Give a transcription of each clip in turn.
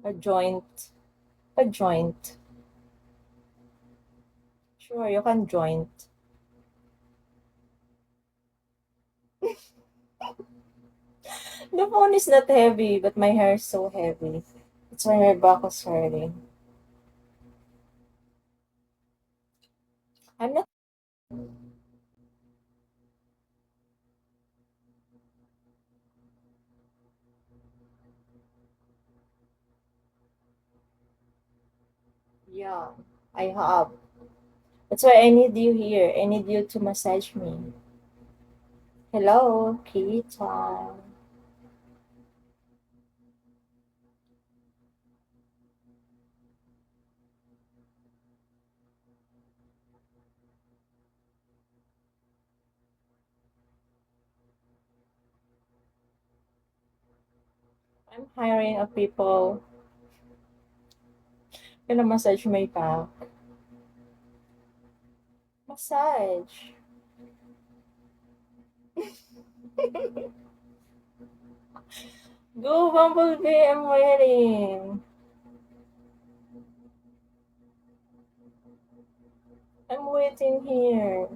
A joint. A joint. Sure, you can joint. The phone is not heavy, but my hair is so heavy. It's why my back is hurting. I'm not. Yeah, I have. That's why I need you here. I need you to massage me. Hello, Kita. I'm hiring a people gonna massage my back. Massage. Go, Bumblebee, I'm waiting. I'm waiting here.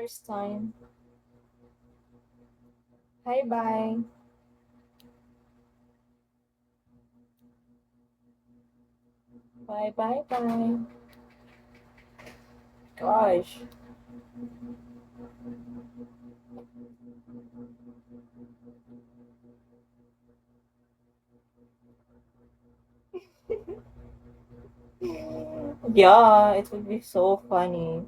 First time. Hi, bye. Bye, bye, bye. Gosh. Yeah, it would be so funny.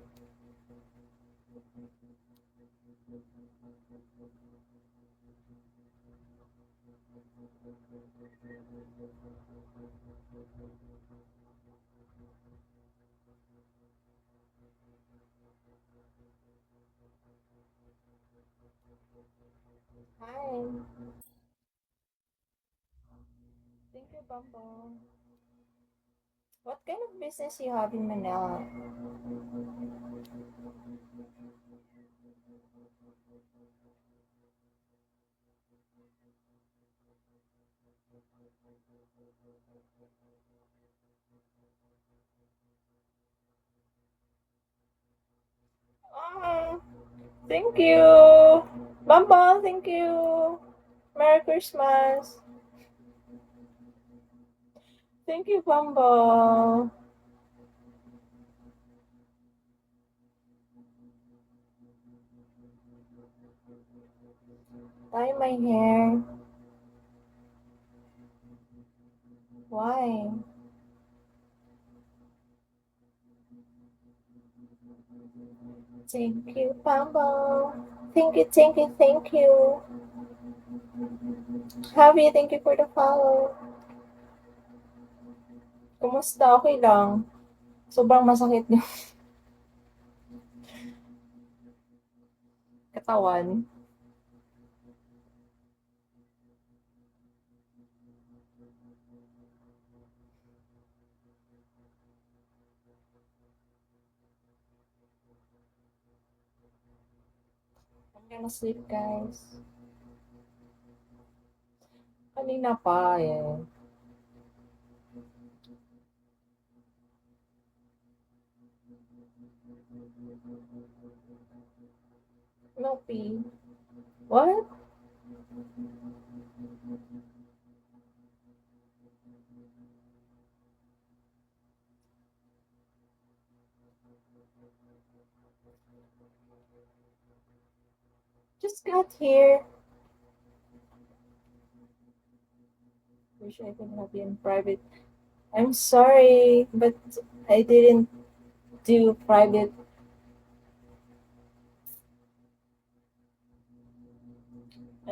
Hi. Thank you, Bumble. What kind of business you have in Manila? Oh, thank you. Bumble, thank you. Merry Christmas. Thank you, Bumble. Dye my hair. Why? Thank you, Bumble. Thank you, thank you, thank you. Happy, thank you for the follow. Kumusta? Okay lang. Sobrang masakit yung katawan. I'm gonna sleep, guys. Kanina pa, eh. No pee. What? Just got here. Wish I could have you in private. I'm sorry, but I didn't do private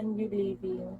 and you leaving.